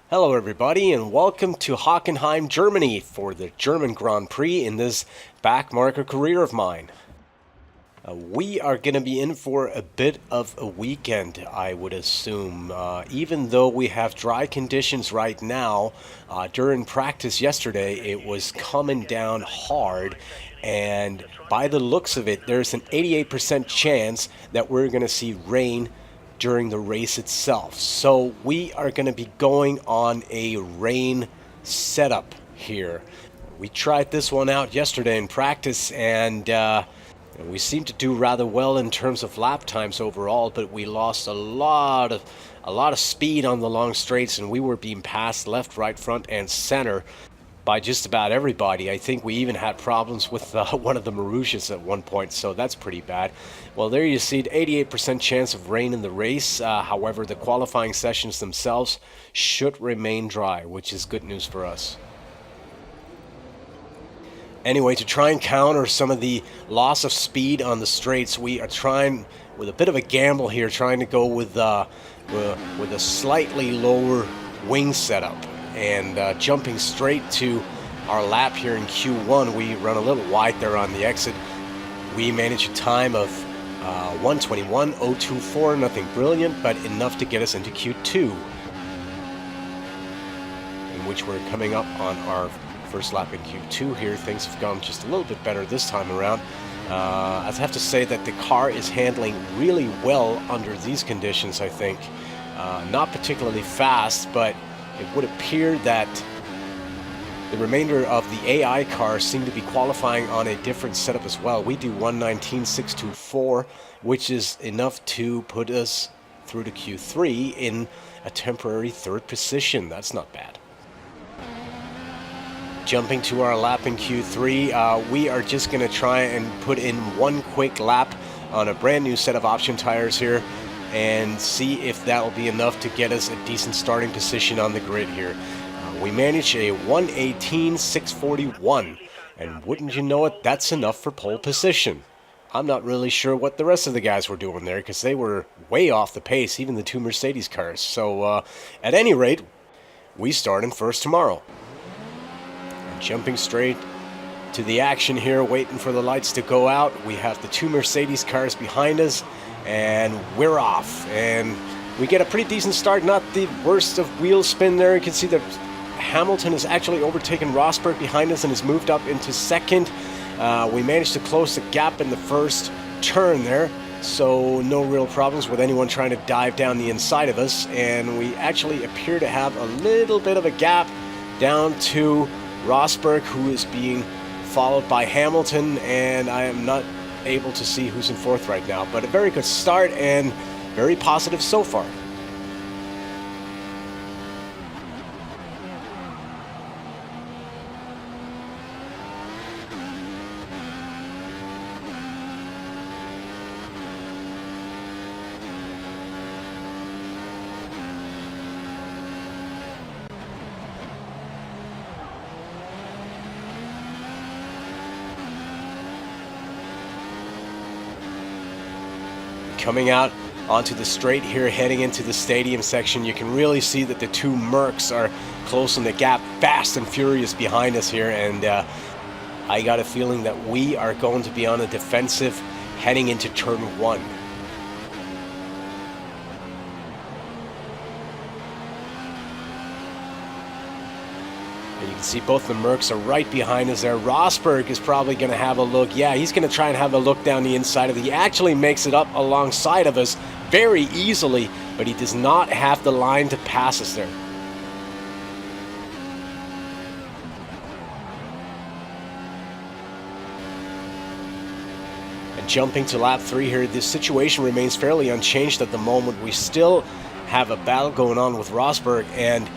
Hello everybody and welcome to Hockenheim, Germany for the German Grand Prix in this Backmarker career of mine. We are going to be in for a bit of a weekend, I would assume. Even though we have dry conditions right now, during practice yesterday it was coming down hard, and by the looks of it there's an 88% chance that we're going to see rain during the race itself. So we are going to be going on a rain setup here. We tried this one out yesterday in practice, and we seemed to do rather well in terms of lap times overall, but we lost a lot of speed on the long straights, and we were being passed left, right, front, and center by just about everybody. I think we even had problems with one of the Marussias at one point, so that's pretty bad. Well, there you see, 88% chance of rain in the race. However, the qualifying sessions themselves should remain dry, which is good news for us. Anyway, to try and counter some of the loss of speed on the straights, we are trying, with a bit of a gamble here, trying to go with a slightly lower wing setup. And jumping straight to our lap here in Q1, we run a little wide there on the exit. We manage a time of 1:21.024, nothing brilliant, but enough to get us into Q2, in which we're coming up on our first lap in Q2 here. Things have gone just a little bit better this time around. I have to say that the car is handling really well under these conditions, I think. Not particularly fast, but it would appear that the remainder of the AI cars seem to be qualifying on a different setup as well. We do 1:19.624, which is enough to put us through to Q3 in a temporary third position. That's not bad. Jumping to our lap in Q3, we are just going to try and put in one quick lap on a brand new set of option tires here and see if that will be enough to get us a decent starting position on the grid here. We managed a 1:18.641, and wouldn't you know it, that's enough for pole position. I'm not really sure what the rest of the guys were doing there, because they were way off the pace, even the two Mercedes cars. So at any rate, we start in first tomorrow. Jumping straight to the action here, waiting for the lights to go out. We have the two Mercedes cars behind us, and we're off. And we get a pretty decent start, not the worst of wheel spin there. You can see that Hamilton has actually overtaken Rosberg behind us and has moved up into second. We managed to close the gap in the first turn there, so no real problems with anyone trying to dive down the inside of us. And we actually appear to have a little bit of a gap down to Rosberg, who is being followed by Hamilton, and I am not able to see who's in fourth right now, but a very good start and very positive so far. Coming out onto the straight here, heading into the stadium section, you can really see that the two Mercs are closing the gap fast and furious behind us here, and I got a feeling that we are going to be on a defensive heading into turn one. You can see both the Mercs are right behind us there. Rosberg is probably going to have a look. Yeah, he's going to try and have a look down the inside of it. He actually makes it up alongside of us very easily, but he does not have the line to pass us there. And jumping to lap 3 here, this situation remains fairly unchanged at the moment. We still have a battle going on with Rosberg, and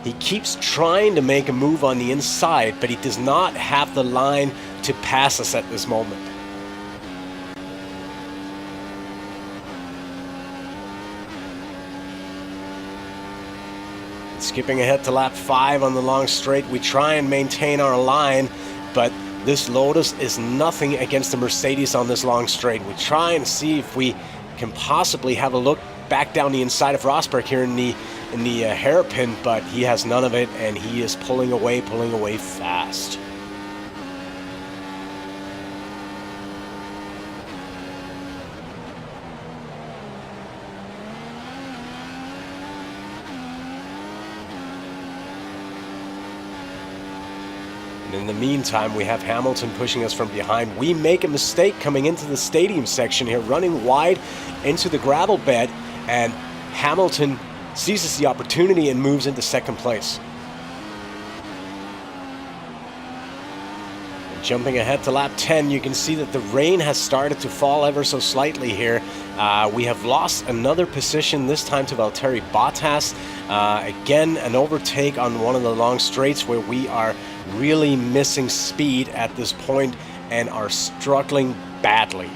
he keeps trying to make a move on the inside, but he does not have the line to pass us at this moment. Skipping ahead to lap 5 on the long straight, we try and maintain our line, but this Lotus is nothing against the Mercedes on this long straight. We try and see if we can possibly have a look back down the inside of Rosberg here in in the hairpin, but he has none of it, and he is pulling away fast. And in the meantime, we have Hamilton pushing us from behind. We make a mistake coming into the stadium section here, running wide into the gravel bed, and Hamilton seizes the opportunity and moves into second place. And jumping ahead to lap 10, you can see that the rain has started to fall ever so slightly here. We have lost another position, this time to Valtteri Bottas. Again, an overtake on one of the long straights where we are really missing speed at this point and are struggling badly.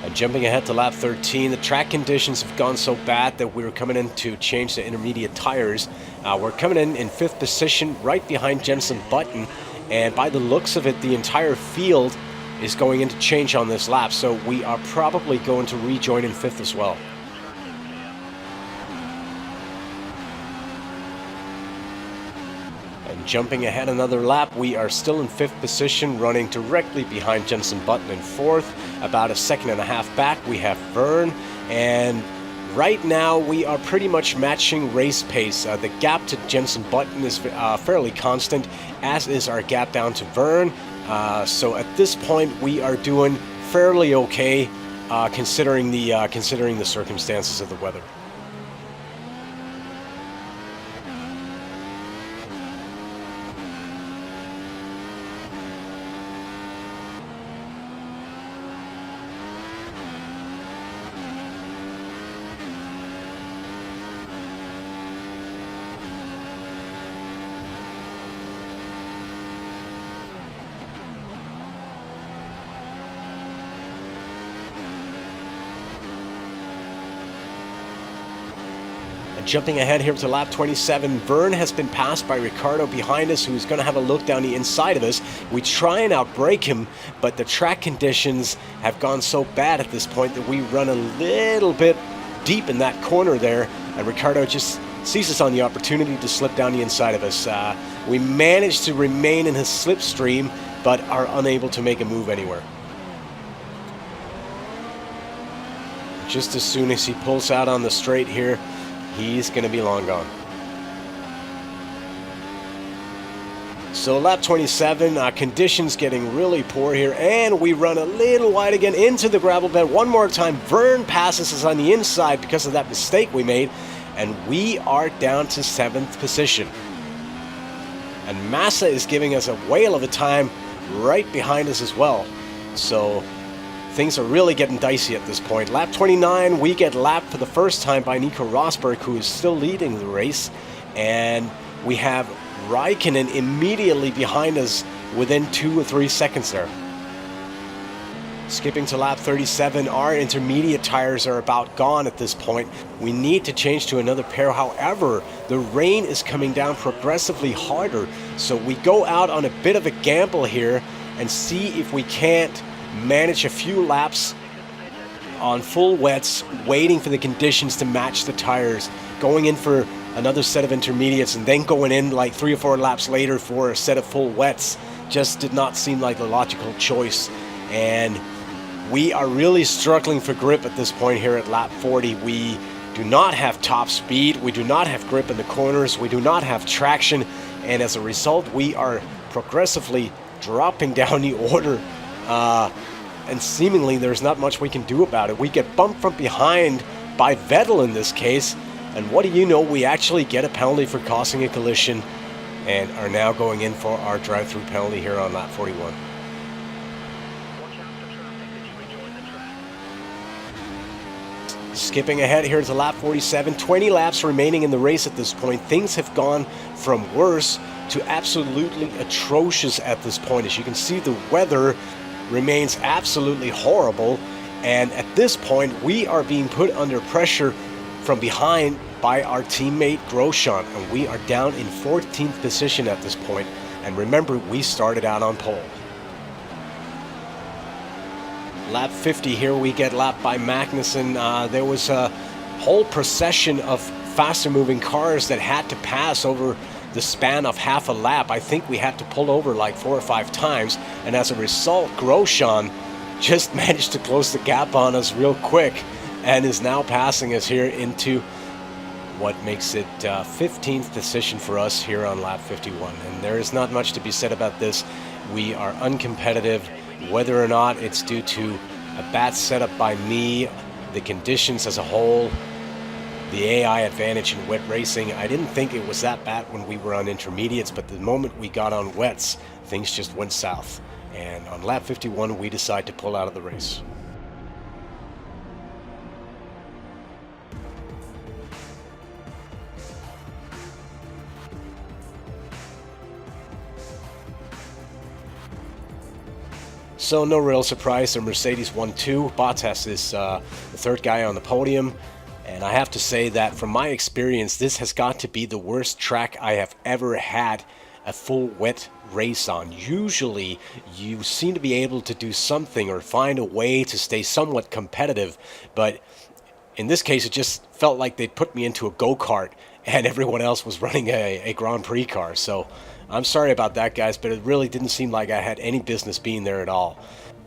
And jumping ahead to lap 13, the track conditions have gone so bad that we're coming in to change the intermediate tires. We're coming in fifth position, right behind Jenson Button, and by the looks of it, the entire field is going into change on this lap, so we are probably going to rejoin in fifth as well. And jumping ahead another lap, we are still in fifth position, running directly behind Jenson Button in fourth. About a second and a half back, we have Verne, and right now we are pretty much matching race pace. The gap to Jenson Button is fairly constant, as is our gap down to Verne. So at this point, we are doing fairly okay, considering the circumstances of the weather. Jumping ahead here to lap 27, Verne has been passed by Ricciardo behind us, who's going to have a look down the inside of us. We try and outbrake him, but the track conditions have gone so bad at this point that we run a little bit deep in that corner there, and Ricciardo just seizes on the opportunity to slip down the inside of us. We managed to remain in his slipstream, but are unable to make a move anywhere. Just as soon as he pulls out on the straight here, he's going to be long gone. So lap 27, conditions getting really poor here, and we run a little wide again into the gravel bed one more time. Verne passes us on the inside because of that mistake we made, and we are down to 7th position. And Massa is giving us a whale of a time right behind us as well. So things are really getting dicey at this point. Lap 29, we get lapped for the first time by Nico Rosberg, who is still leading the race. And we have Raikkonen immediately behind us within 2 or 3 seconds there. Skipping to lap 37, our intermediate tires are about gone at this point. We need to change to another pair. However, the rain is coming down progressively harder. So we go out on a bit of a gamble here and see if we can't manage a few laps on full wets, waiting for the conditions to match the tires, going in for another set of intermediates, and then going in like 3 or 4 laps later for a set of full wets just did not seem like the logical choice. And we are really struggling for grip at this point here at lap 40. We do not have top speed, we do not have grip in the corners, we do not have traction, and as a result we are progressively dropping down the order. And seemingly there's not much we can do about it. We get bumped from behind by Vettel in this case, and what do you know, we actually get a penalty for causing a collision and are now going in for our drive-through penalty here on lap 41. Skipping ahead here to lap 47, 20 laps remaining in the race at this point. Things have gone from worse to absolutely atrocious at this point. As you can see, the weather remains absolutely horrible, and at this point we are being put under pressure from behind by our teammate Grosjean, and we are down in 14th position at this point. And remember, we started out on pole. Lap 50 here, we get lapped by Magnussen. There was a whole procession of faster moving cars that had to pass over the span of half a lap. I think we had to pull over like 4 or 5 times, and as a result, Grosjean just managed to close the gap on us real quick and is now passing us here into what makes it 15th position for us here on lap 51. And there is not much to be said about this. We are uncompetitive, whether or not it's due to a bad setup by me, the conditions as a whole, the AI advantage in wet racing. I didn't think it was that bad when we were on intermediates, but the moment we got on wets, things just went south. And on lap 51, we decide to pull out of the race. So no real surprise, the Mercedes won 2. Bottas is the third guy on the podium. And I have to say that from my experience, this has got to be the worst track I have ever had a full wet race on. Usually you seem to be able to do something or find a way to stay somewhat competitive, but in this case it just felt like they put me into a go-kart and everyone else was running a Grand Prix car. So I'm sorry about that, guys, but it really didn't seem like I had any business being there at all.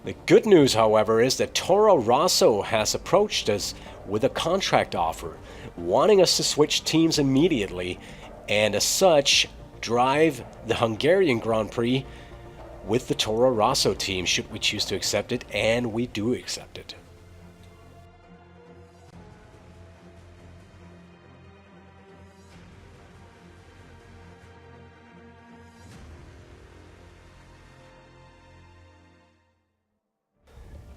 The good news, however, is that Toro Rosso has approached us with a contract offer, wanting us to switch teams immediately, and as such, drive the Hungarian Grand Prix with the Toro Rosso team, should we choose to accept it, and we do accept it.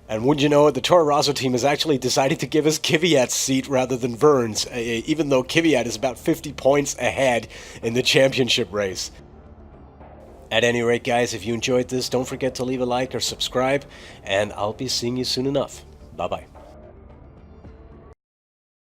And would you know it, the Toro Rosso team has actually decided to give us Kvyat's seat rather than Verne's, even though Kvyat is about 50 points ahead in the championship race. At any rate, guys, if you enjoyed this, don't forget to leave a like or subscribe, and I'll be seeing you soon enough. Bye-bye.